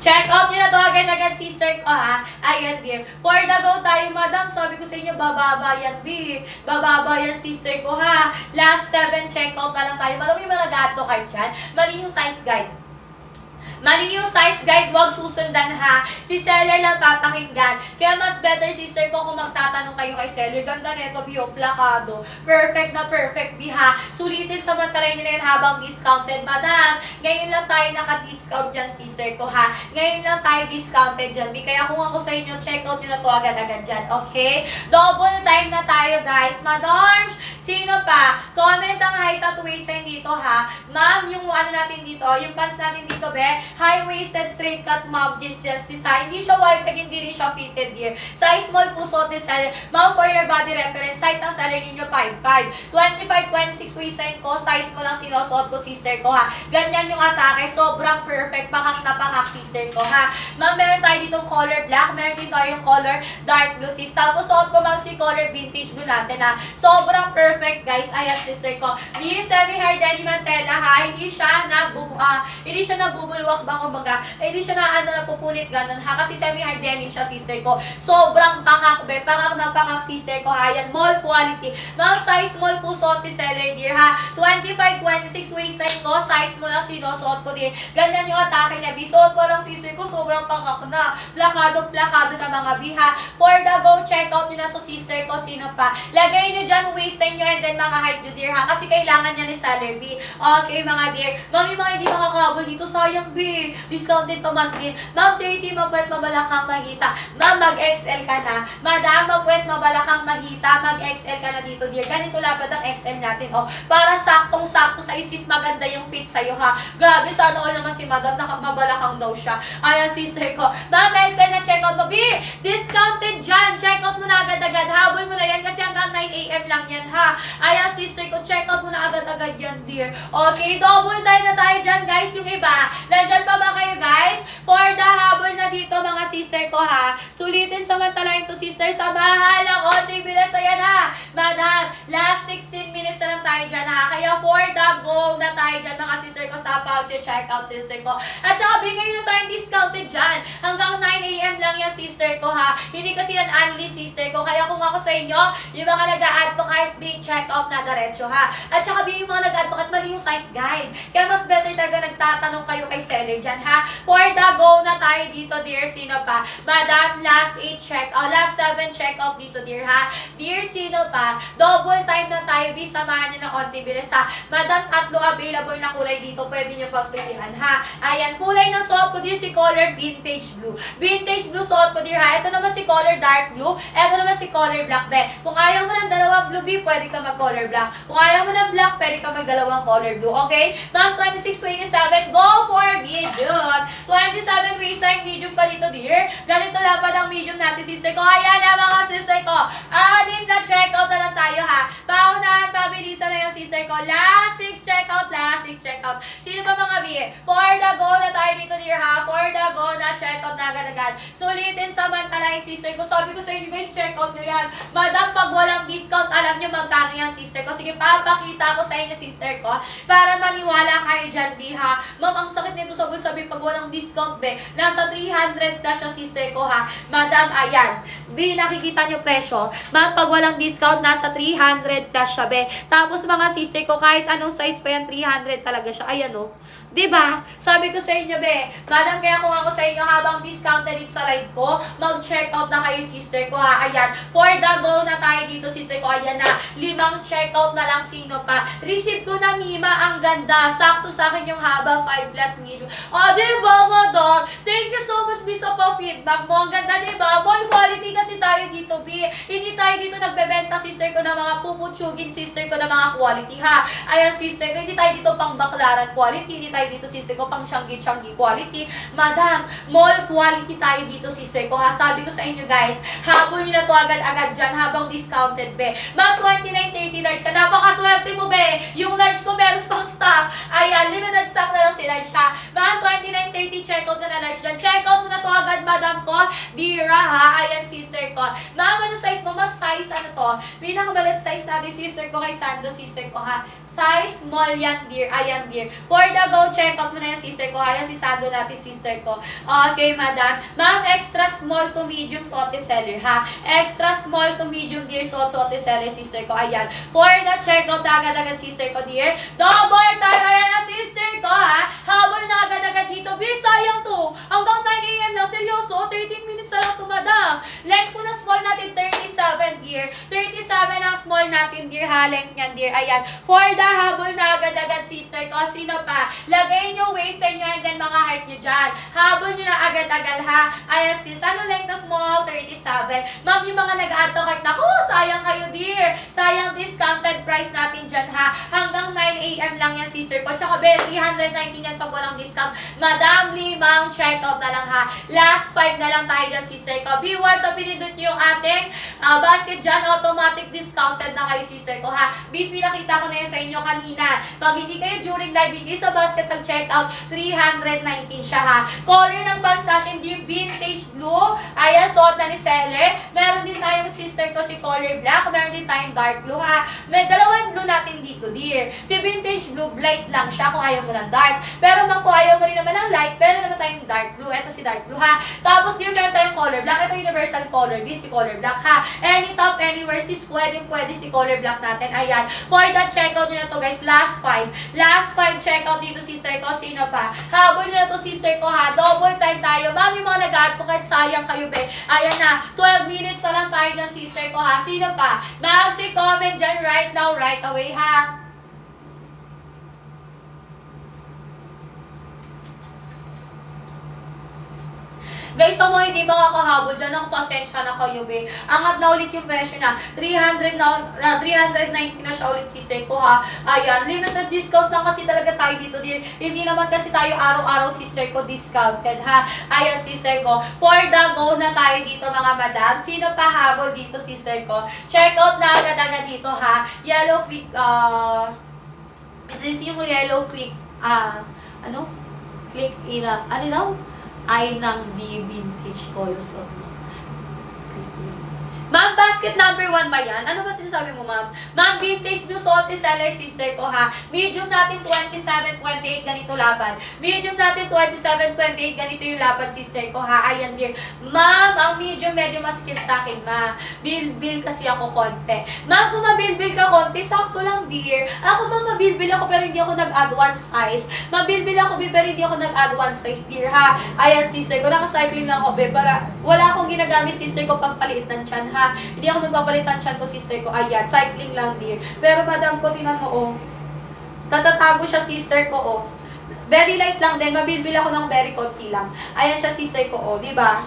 Check out nyo na to agad-agad, sister ko, ha? Ayan, dear. For the go tayo, madam. Sabi ko sa inyo, bababa yan, B. Bababa yan, sister ko, ha? Last 7 check out na lang tayo. Madam, yung mga gato card dyan. Mali yung size guide. Mali yung size guide, wag susundan, ha. Si seller lang papakinggan. Kaya mas better, sister ko, kung magtatanong kayo kay seller. Ganda nito, Bio, plakado. Perfect na perfect, B, ha. Sulitin samantalayin nyo na yan habang discounted. Madam, ngayon lang tayo naka-discount dyan, sister ko, ha. Ngayon lang tayo discounted dyan, B. Kaya kung ako sa inyo, check out nyo na to agad-agad dyan, okay? Double time na tayo, guys. Madam, sino pa? Comment ang height at waistline dito, ha. Ma'am, yung natin dito, yung pants natin dito, be. High-waisted, straight-cut mob jeans yan. Hindi siya wide, hindi rin siya fitted, dear. Size small po, suot ni seller. Ma'am, for your body reference, height ng seller ninyo, 5'5". 25, 26 waistline ko, size mo lang sinusuot ko, sister ko, ha. Ganyan yung atake, sobrang perfect. Pakak na pakak, sister ko, ha. Ma'am, meron tayo ditong color black, meron din tayo yung color dark blue, sis. Tapos, suot ko ma'am si color vintage blue natin, ha. Sobrang perfect, guys. Ayan, sister ko. Miss semi-hair denim mantela, ha. Hindi siya nabubulwak ba, kumbaga, hindi siya napupunit ganun, ha, kasi semi-hard denim siya, sister ko. Sobrang pakak, be, pakak ng pakak, sister ko, ha, yan, mall quality. Mga size small po, suot ni seller, dear, ha, 25, 26 waistline ko, size mo lang sinusuot ko, dear. Ganyan yung atake niya, bisuot mo lang, sister ko, sobrang pakak na, plakado na mga biha. For the go, check out nyo na to, sister ko, sino pa. Lagay nyo dyan, waistline nyo, and then mga height nyo, dear, ha, kasi kailangan niya ni seller, B. Okay, mga dear, mami, mga hindi makakabol dito, sayang, B. Discounted pa man din. Ma'am, 30, mapuwet mabalakang mahita. Ma'am, mag-XL ka na. Madam, mapuwet mabalakang mahita. Mag-XL ka na dito, dear. Ganito lapad ang XL natin, oh. Para saktong-sakto sa isis, maganda yung fit sa'yo, ha. Grabe, sana all naman si madam, mabalakang daw siya. Ayan, sister ko. Ma'am, XL na checkout mo. B, discounted dyan. Checkout mo na agad-agad. Habol mo na yan kasi hanggang 9 AM lang yan, ha. Ayan, sister ko, checkout mo na agad-agad yan, dear. Okay, double time na tayo dyan, guys. Yung iba, nandyan pa ba kayo, guys? For the habol na dito, mga sister ko, ha. Sulitin samantalahin to, sister, sa bahalang onting bilas na yan, ha. Madam, last 16 minutes na lang tayo. tayo dyan ha. Kaya for the go na tayo dyan mga sister ko sa pag-check out sister ko. At saka bigay na tayong discounted dyan. Hanggang 9 AM lang yan sister ko ha. Hindi kasi yan only sister ko. Kaya kung ako sa inyo, yung mga nag-a-add to kahit check out na diretso ha. At saka yung mga nag-add to kahit mali yung size guide. Kaya mas better talaga nagtatanong kayo kay seller dyan ha. For the go na tayo dito dear. Sino pa? Madam, last 8 check out. Last 7 check out dito dear ha. Dear, sino pa? Double time na tayo. Samahan nyo ng konti bilis ha. Madam, 3 available na kulay dito. Pwede nyo pagpilihan ha. Ayan, kulay ng suot ko dear si color vintage blue. Vintage blue suot ko dear ha. Ito naman si color dark blue. Ito naman si color black be. Kung ayaw mo ng dalawang blue B, pwede ka mag color black. Kung ayaw mo ng black, pwede ka mag dalawang color blue. Okay? Ma'am, 26-27, go for medium. 27 waistline medium pa dito dear. Ganito lang pa ng medium natin sister ko. Ayan na mga sister ko. Anim na check out na lang tayo ha. Paunahan, pabilisan na yung sister ko. Last 6 check out, last 6 check out. Sino pa mga B? For the go na tayo dito dear ha. For the go na check out na agad-agad. Sulitin samantala yung sister ko. Sabi ko sa inyo guys, check out nyo yan. Madam, pag walang discount, alam nyo magkano yan sister ko. Sige, papakita ko sa inyo sister ko para maniwala kayo dyan B ha. Ma'am, ang sakit nito sa bulsabi pag walang discount be. Nasa 300 plus siya sister ko ha. Madam, ayan. B, nakikita nyo presyo. Ma'am, pag walang discount, nasa 300 plus siya be. Tapos mga sister ko, kahit anong size pa yan, 300 talaga siya. Ayan o. Diba? Sabi ko sa inyo, be. Madam, kaya kung ako sa inyo habang discounted dito sa live ko, mag-check out na kayo, sister ko, ha? Ayan. For the go na tayo dito, sister ko. Ayan na. 5 check out na lang. Sino pa? Receive ko na, Mima. Ang ganda. Sakto sa akin yung haba. 5 flat medium. O, diba, madam? Thank you so much, B, sa pa-feedback mo. Ang ganda, diba? Mall quality kasi tayo dito, B. Hindi tayo dito nagbebenta, sister ko, ng mga puputsugin, sister ko, ng mga quality, ha? Ayan, sister ko. Hindi tayo dito pang baklaran quality. Hindi tayo dito, sister ko, pang Changi quality. Madam, mall quality tayo dito, sister ko, ha? Sabi ko sa inyo, guys, habol nyo na to agad-agad dyan habang discounted, be. Ma'am, 29-30 large ka. Napakaswerte mo, be. Yung large ko meron pang stock. Ayan, limited stock na lang si large, ha? Ma'am, 29-30, check out na large dyan. Check out mo na to agad, madam ko. Dira, ha? Ayan, sister ko. Ma'am, ano size mo? Ma'am, size ano to? Pinakamalit size natin, sister ko, kay Sando, sister ko, ha? Size small yan, dear. Ayan, dear. For the go, check out mo na yan, sister ko. Ayan, si Sando natin, sister ko. Okay, madam. Ma'am, extra small to medium sote seller, ha? Extra small to medium, dear, sote seller, sister ko. Ayan. For the check out, agad-agad, sister ko, dear. Double time. Ayan na, sister ko, ha? Habol na agad-agad dito. Bis, sayang to. Hanggang 9 AM lang. Seryoso, 13 minutes na lang to, madam. Length po na small natin, 37, dear. 37 ang small natin, dear, ha? Length niyan, dear. Ayan. For the habol na agad-agad, sister ko. Sino pa? Lagay nyo waist nyo and then mga height nyo dyan. Habol nyo na agad-agad, ha? Ayan, sis. Ano length na small? 37. Ma'am, yung mga nag-add to cart, naku, sayang kayo, dear. Sayang discounted price natin dyan, ha? Hanggang 9 AM lang yan, sister ko. Tsaka, 319 yan pag walang discount. Madam, 5 check out na lang, ha? Last 5 na lang tayo dyan, sister ko. B1, so pinindot nyo yung ating basket dyan. Automatic discounted na kayo, sister ko, ha? B, pinakita ko na yan sa inyo kanina. Pag hindi kayo during live, hindi sa basket nag-check out, 319 siya, ha? Color ng pants natin, dear, vintage blue. Ayan, suot na ni seller. Meron din tayong sister ko si color black. Meron din tayong dark blue, ha? May dalawang blue natin dito, dear. Si vintage blue, light lang siya kung ayaw mo ng dark. Pero kung ayaw mo rin naman ng light, pero naman tayong dark blue. Ito si dark blue, ha? Tapos, dear, meron tayong color black. Ito universal color B, si color black, ha? Any top, anywhere, sis, pwede si color black natin. Ayan. For the checkout nyo na to, guys. Last 5. Last 5 checkout dito, sister ko. Sino pa? Habol nyo na to, sister ko, ha? Double time tayo. Ma'am, yung mga nag-advocate, sayang kayo, be. Ayan na. 12 minutes na lang tayo dyan, sister ko, ha? Sino pa? Mag-comment dyan right now, right away, ha? Guys, sa mga hindi makakahabol dyan, ang pasensya na kayo, be. Angat na ulit yung presyo na. 319 na siya ulit, sister ko, ha. Ayan, limited discount lang kasi talaga tayo dito. Hindi naman kasi tayo araw-araw, sister ko, discounted, ha. Ayan, sister ko. For the go na tayo dito, mga madam. Sino pa habol dito, sister ko? Check out na agad-agad dito, ha. Yellow click, is yung yellow click, ano? Click, ano daw? Ay ng D vintage colors of Ma'am, basket number 1 ba yan? Ano ba sinasabi mo, ma'am? Ma'am, vintage blue suot ni seller sister ko, ha? Medium natin 27, 28, ganito laban. Medium natin 27, 28, ganito yung laban, sister ko, ha? Ayan, dear. Ma'am, ang medium medyo maskip sa akin, ma. Bil kasi ako konti. Ma'am, kung mabilbil ka konti, sakto lang, dear. Ako, ma'am, mabilbil ako pero hindi ako nag-add one size. Mabilbil ako, be, pero hindi ako nag-add one size, dear, ha? Ayan, sister ko. Nakacycling lang ako, be, para wala akong ginagamit, sister ko, pang paliit ng tiyan, ha? Hindi ako nagpapalitan siyan ko, sister ko. Ayan, cycling lang, dear. Pero madam ko, tinan mo, oh. Tatatago siya, sister ko, oh. Very light lang din. Mabilbil ako ng very konti lang. Ayan siya, sister ko, oh. Diba?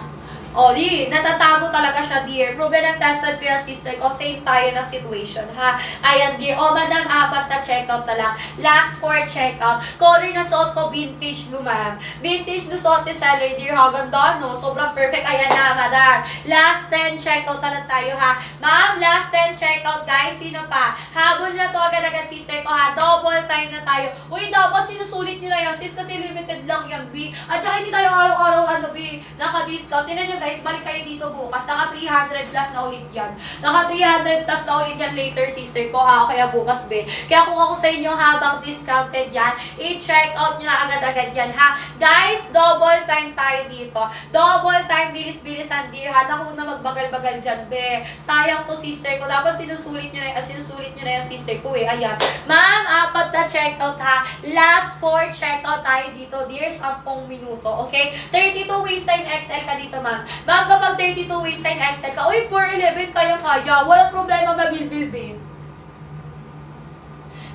O, natatago talaga siya, dear. Proven and tested ko yan, sister ko. Same tayo na situation, ha? Ayan, dear. O, madam, 4 na checkout na lang. Last 4 checkout. Color na suot ko, vintage blue, ma'am. Vintage blue suot ni seller, dear. Ha, ganda, no? Sobrang perfect. Ayan na, madam. Last 10 checkout na lang tayo, ha? Ma'am, last 10 checkout, guys. Sino pa? Habol na to agad-agad, sister ko, ha? Double time na tayo. Uy, dapat sinusulit nyo na yan, sis, kasi limited lang yan, B. At saka hindi tayo araw-araw, B, naka-discount. Tinan nyo, guys, balik kayo dito bukas. Naka 300 plus na ulit yan. Naka 300 plus na ulit yan later, sister ko, ha? Kaya bukas, be. Kaya kung ako sa inyo habang discounted yan, i-check out nyo na agad-agad yan, ha? Guys, double time tayo dito. Double time, bilis-bilisan, dear, ha? Naku na magbagal-bagal dyan, be. Sayang to, sister ko. Dapat sinusulit nyo na yung sister ko, eh. Ayan. Ma'am, 4 na checkout, ha? Last 4 checkout tayo dito, dear. 10 minuto, okay? 32 waistline XL ka dito, ma'am. Ma'am, kapag 32 waistline XL ka, uy, 4'11 kaya. Walang problema, mabilbil, babe.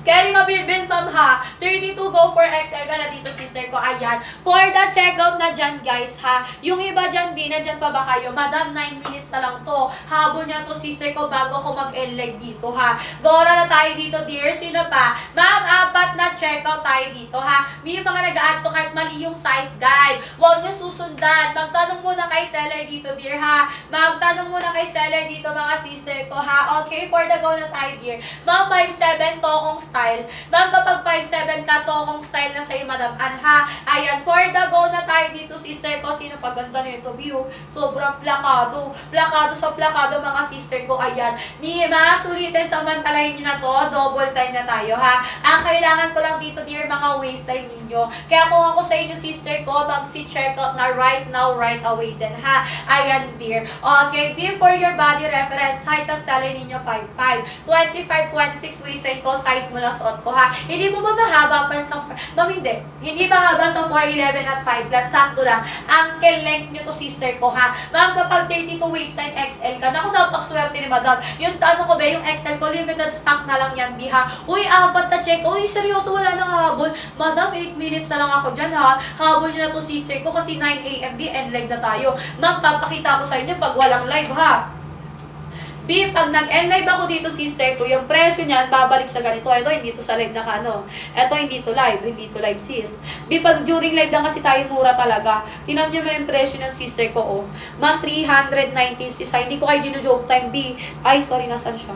Kaya mabilbil, ma'am, ha? 32 go for XL ka na dito, sister ko. Ayan. For the checkout na dyan, guys, ha? Yung iba dyan, B, na dyan pa ba kayo? Madam, 9 minutes na lang to. Habol niya to, sister ko, bago ako mag-end dito, ha? Gora na tayo dito, dear. Sino pa? Ma'am, 4 na checkout tayo dito, ha? May mga nag-add to cart, mali yung size guide. Huwag nyo susundan. Magtanong muna kay seller dito, dear, ha? Magtanong muna kay seller dito, mga sister ko, ha? Okay, for the go na tayo, dear. Ma'am, 5'7", tokong style. Ma'am, kapag 5'7" ka, tokong style na sa'yo, Madam Ann, ha? Ayan, for the go na tayo dito, sister ko. Sino paganda nito, view? Sobrang plakado. Plakado sa plakado, mga sister ko. Ayan. Mima, sulitin, samantalahin nyo na to. Double time na tayo, ha? Ang kailangan ko lang dito, dear, mga waistline ninyo. Kaya kung ako sa inyo, sister ko, mag-si-checkout na right now, right away din, ha? Ayan, dear. Okay, before your body reference, height ng seller ninyo, 5'5". 25, 26 waistline ko, size mo lang suot ko, ha? Hindi mo ba mahaba pa sa... Ma'am, hindi mahaba sa 4'11 at 5 flat. Sakto lang. Ankle length nyo to, sister ko, ha? Ma'am, kapag 32 waistline XL ka, naku, napakswerte ni madam. Yung ano ko ba, yung XL ko, limited stock na lang yan, di, ha? Uy, 4 na check. Uy, seryoso, wala nang habol. Madam, 8 minutes na lang ako dyan, ha? Habol nyo na to, sister ko, kasi 9 AM, end live na tayo. Ma'am, papakita ko sa inyo pag walang live, ha? B, pag nag-end live ako dito, sister ko, yung presyo niyan, babalik sa ganito. Ito, hindi to sa live na kano. Ito, hindi to live, sis. B, pag during live lang kasi tayo mura talaga. Tinan nyo mo yung presyo ng sister ko, oh. Ma'am, 319, sis. Hindi ko kayo dino-joke time, B. Ay, sorry, nasan siya?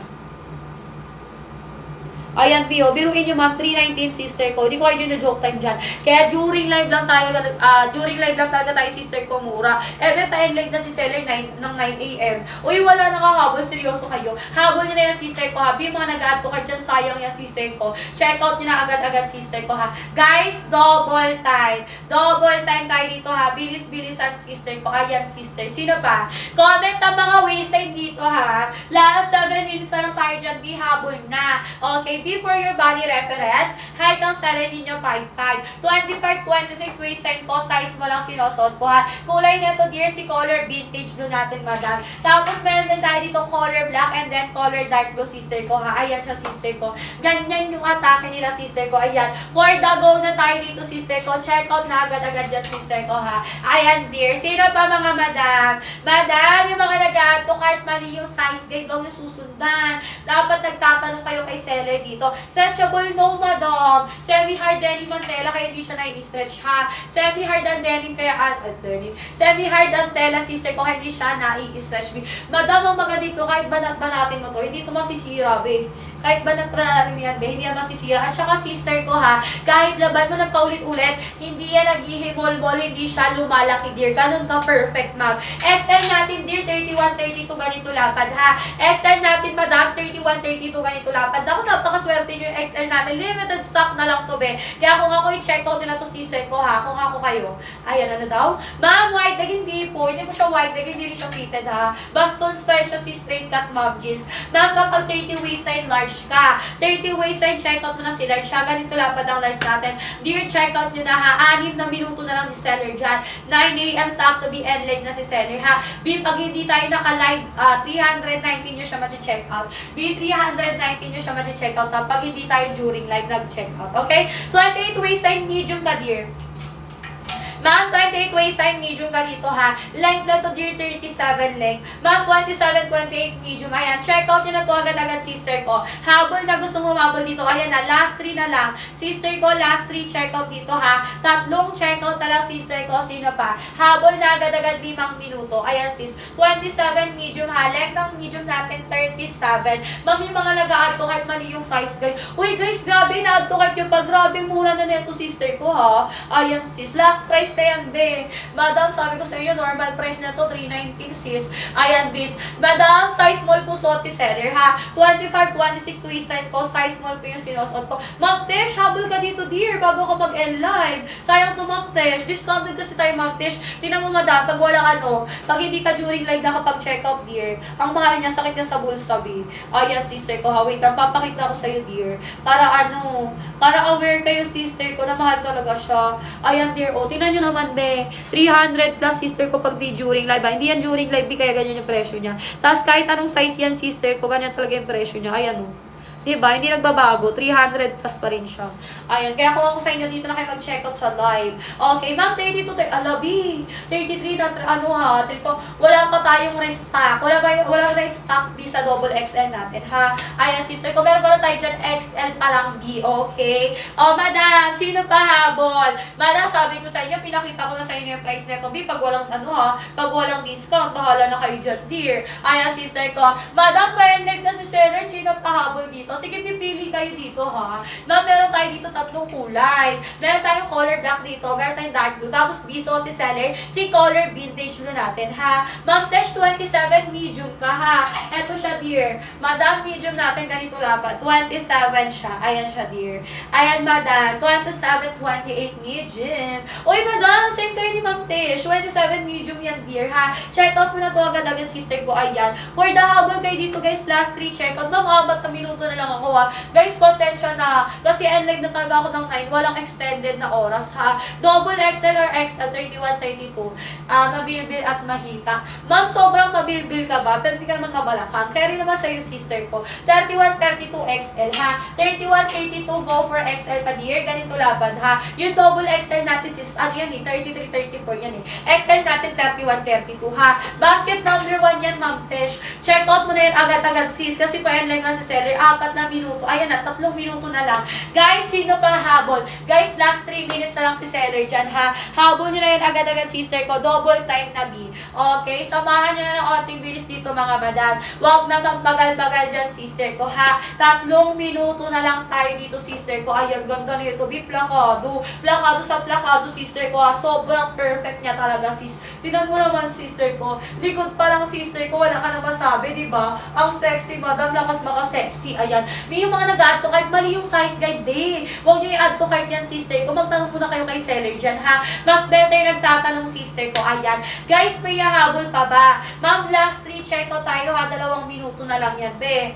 Ayan, Pio. Biruin nyo, ma'am. 319, sister ko. Hindi ko kayo na-joke time dyan. Kaya during live lang talaga tayo, sister ko, mura. Pa-end live na si seller ng 9 AM. Uy, wala nakahabol. Seryoso kayo. Habol nyo na yan, sister ko, ha. Yung mga nag-add to cart dyan, sayang yan, sister ko. Check out nyo na agad-agad, sister ko, ha. Guys, double time. Double time tayo dito, ha. Bilis-bilisan, sister ko. Ayan, sister. Sino pa? Comment ang mga waistline dito, ha. Last 7 minutes na lang tayo dyan. Habol na. Okay, before your body reference, height ng seller ninyo 5'5". 25, 26 waistline ko, size mo lang sinosot ko, ha. Kulay nito, dear, si color vintage blue natin, madam. Tapos meron din tayo dito color black and then color dark blue, sister ko, ha. Ayan siya, sister ko. Ganyan yung atake nila, sister ko. Ayan. For the go na tayo dito, sister ko. Check out na agad-agad dyan, sister ko, ha. Ayan, dear. Sino pa, mga madam? Madam, yung mga nag-add to cart, mali yung size guide, huwag nyo susundan. Dapat nagtatanong kayo kay seller dito. Stretchable, no, madam. Semi-hard denim mantela, kaya hindi siya nai-stretch, ha. Semi-hard ang denim, kaya, semi-hard ang tela, sister ko, kaya hindi siya nai-stretch. Madam, ang mga dito, kahit banat-banatin mo to, hindi to masisira, be. Kahit banat-banatin mo yan, be, hindi yan masisira. At saka, sister ko, ha, kahit laban mo ng paulit-ulit, hindi yan naghihimol-bol, hindi siya lumalaki, dear. Ganun ka perfect, ma'am. XL natin, dear, 31-32, ganito lapad, ha. XL natin, madam, 31-32, ganito lapad. Ako, napakaswerte nyo yung XL natin. Limited stock na lang to, be. Kaya kung ako i-check out na to, sister ko, ha, kung ako kayo. Ayan, ano daw? Ma'am, wide leg, hindi po. Hindi mo siya wide leg, hindi rin siya fitted, ha. Baston style siya, si straight cut mom jeans. Ma'am, kapag 30 waistline, large ka. 30 waistline, check out mo na si large, ha. Ganito lapad ang large natin. Dear, check out nyo na, ha. 6 na minuto na lang si seller dyan. 9 a.m. sa to be end leg na si seller, ha. B, pag hindi tayo naka-live, 319 nyo siya ma-check out. B, 319 nyo siya ma-check out, ha. Pag hindi tayo during live, nag-check out. Okay? 28 waistline, medium ka, dear. Ma'am, 28 waistline, medium ka dito, ha. Length na to, dear, 37 length. Ma'am, 27, 28 medium. Ayan, check out nyo na po agad-agad, sister ko. Habol na gusto mo habol dito. Ayan na, last 3 na lang. Sister ko, last 3 check out dito, ha. Tatlong check out na lang, sister ko. Sino pa? Habol na agad-agad 5 minuto. Ayan, sis. 27 medium, ha. Length ng medium natin, 37. Ma'am, yung mga nag-add to cart, mali yung size, guys. Uy, guys, grabe, na-add to cart yung pag grabe, mura na neto, sister ko, ha. Ayan, sis. Last price na yan, be. Madam, sabi ko sa inyo, normal price na to, 319, sis. Ayan, bis. Madam, size small po suot ni seller, ha. 25, 26 waistline ko, size small po yung sinusuot ko. Ma'am Tesh, habol ka dito, dear, bago ka mag-end live. Sayang to, Ma'am Tesh. Discounted kasi tayo, Ma'am Tesh. Tingnan mo, madam, pag walang pag hindi ka during live nakapag-check out, dear, ang mahal niya, sakit niya sa bulsa, be. Ayan, sister ko, ha. Wait, papakita ko sa'yo, dear. Para aware kayo, sister ko, na mahal talaga siya. Ayan, dear, tingnan nyo naman, be. 300 plus, sister ko, pag di during live. Hindi yan during live, be, kaya ganyan yung presyo niya. Tapos, kahit anong size yan, sister ko, ganyan talaga yung presyo niya. Ayan, diba? Hindi nagbabago. 300 plus pa rin siya. Ayan. Kaya kung ako sa inyo, dito na kayo mag-checkout sa live. Okay, ma'am, 32, alabi. 33 na, dito, wala pa tayong restock. Wala na stock B sa double XL natin, ha? Ayan, sister ko, meron pala tayo dyan, XL pa lang B, okay? Oh, madam, sino pa habol? Madam, sabi ko sa inyo, pinakita ko na sa inyo yung price nito, B, pag walang, pag walang discount, bahala na kayo dyan, dear. Ayan, sister ko, madam, pa-end na si seller, sino pa habol dito? Sige, pipili kayo dito, ha. Na meron tayo dito 3 kulay. Meron tayong color black dito, meron tayong dark blue, tapos B-suot ni seller, si color vintage blue natin, ha. Ma'am Tesh, 27 medium ka, ha. Eto siya, dear. Madam, medium natin, ganito lapat. 27 siya. Ayan siya, dear. Ayan, madam. 27, 28 medium. Uy, madam, same kayo ni Ma'am Tesh. 27 medium yan, dear, ha. Check out mo na to agad-agad, sister ko. Ayan. For the habol kayo dito, guys, last 3 check out. Ma'am, 4 na minuto na lang ako, ha. Guys, pasensya na. Kasi end-live na talaga ako ng 9. Walang extended na oras, ha. Double XL or XL, 31, 32. Mabilbil at mahita. Ma'am, sobrang mabilbil ka ba? Pero hindi ka naman mabalakang. Kaya rin naman sa'yo, sister ko. 31, 32 XL, ha. 31, 32, go for XL ka, dear. Ganito laban, ha. Yung double XL natin, sis, yan, 33, 34 yan, XL natin, 31, 32, ha. Basket number 1 yan, Ma'am Tesh. Check out mo na yan agad-agad, sis. Kasi pa end-live na si seller. 4 na minuto. Ayan na, 3 minuto na lang. Guys, sino pa habol? Guys, last 3 minutes na lang si seller dyan, ha. Habol nyo na yan agad-agad, sister ko. Double time na, B. Okay, samahan nyo na ng onting bilis dito, mga madam. Huwag na magbagal-bagal dyan, sister ko, ha. 3 minuto na lang tayo dito, sister ko. Ayan, ganda nito. B, plakado. Plakado sa plakado, sister ko, ha. Sobrang perfect niya talaga, sis. Tinan mo naman, sister ko. Likod pa lang, sister ko. Wala ka na masabi, diba? Ang sexy, madam. Lakas maka-sexy. Ayan. May yung mga nag-add to cart, mali yung size guide, eh. Huwag nyo i-add to cart yan, sister ko. Magtanong muna kayo kay seller dyan, ha. Mas better nagtatanong, sister ko. Ayan. Guys, may habol pa ba? Ma'am, last 3 check out tayo, ha. 2 minuto na lang yan, be.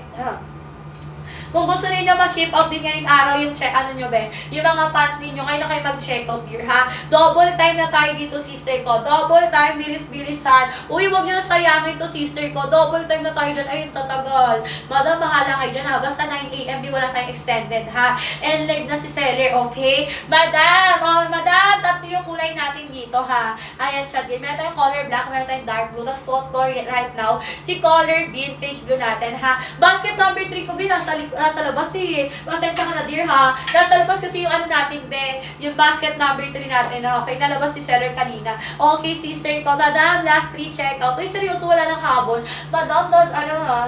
Kung gusto niyo ma-ship out din ngayong araw yung check, nyo, be, yung mga pants ninyo, ngayon na kayo mag-check out, dear, ha. Double time na tayo dito, sister ko. Double time, bilis-bilisan. Uy, wag nyo na sayangin to, sister ko. Double time na tayo dyan. Ayun, tatagal. Madam, bahala kayo dyan, ha. Basta 9 AM, wala tayong extended, ha. And live na si seller, okay? Madam, madam, 3 yung kulay natin dito, ha. Ayan siya, dear. Meron tayong color black, meron tayong dark blue. Tapos suot ko right now, si color vintage blue natin, ha. Basket number 3 ko, nasa nasa labas eh. Pasensya ka na, dear, ha? Nasa labas kasi yung ano natin, be. Yung basket number 3 natin, okay? Nalabas si seller kanina. Okay, sister ko. Madam, last 3 checkout. Uy, seryoso, wala nang habol. Madam,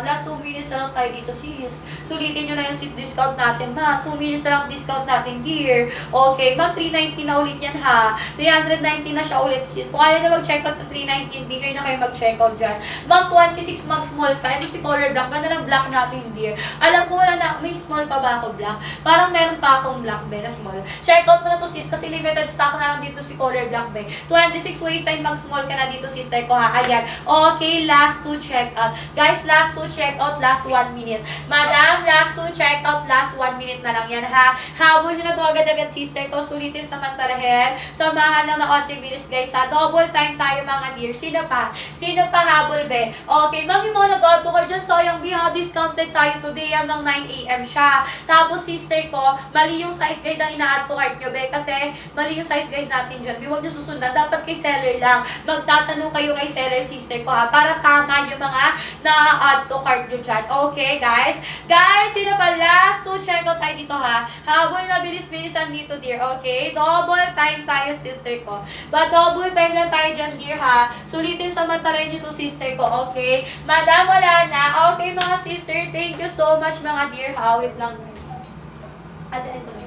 last 2 minutes na lang tayo dito, sis. Sulitin nyo na yung sis discount natin, ma. 2 minutes na lang discount natin, dear. Okay, ma'am, 390 na ulit yan, ha? 390 na siya ulit, sis. Kung ayaw na mag-checkout ng 319, bigay na kayo mag-checkout dyan. Ma'am, 26 mag-small ka. Ito si color black. Ganda ng black natin, dear. Alam ko wala na, may small pa ba ako black? Parang meron pa akong black, be, na small. Checkout mo na to, sis, kasi limited stock na lang dito si color black, be. 26 waistline, mag-small ka na dito, sister ko, ha? Ayan. Okay, last 2 checkout. Guys, last 2 checkout, last 1 minute. Madam, last 2 checkout, last 1 minute na lang yan, ha? Habol nyo na to agad-agad, sister ko. Sulitin samantalahin. Samahan lang na onti bilis, guys, ha? Double time tayo, mga dear. Sino pa? Sino pa habol, be? Okay, ma'am, yung mga nag-auto ko dyan, sayang, be, ha? Discounted tayo today hanggang 9 AM siya. Tapos, sister ko, mali yung size guide ang ina-add to cart nyo, be. Kasi, mali yung size guide natin dyan. Huwag nyo susundan. Dapat kay seller lang. Magtatanong kayo kay seller, sister ko, ha? Para tama yung mga na-add to cart nyo dyan. Okay, guys? Guys, sino pa? Last 2 checkout tayo dito, ha? Habol na bilis-bilisan dito, dear. Okay? Double time tayo, sister ko. But double time lang tayo dyan, dear, ha? Sulitin samantalahin nyo to, sister ko. Okay? Madam, wala na. Okay, mga sister. Thank you so much, mga dear, ha? Wait lang, guys. Ito na.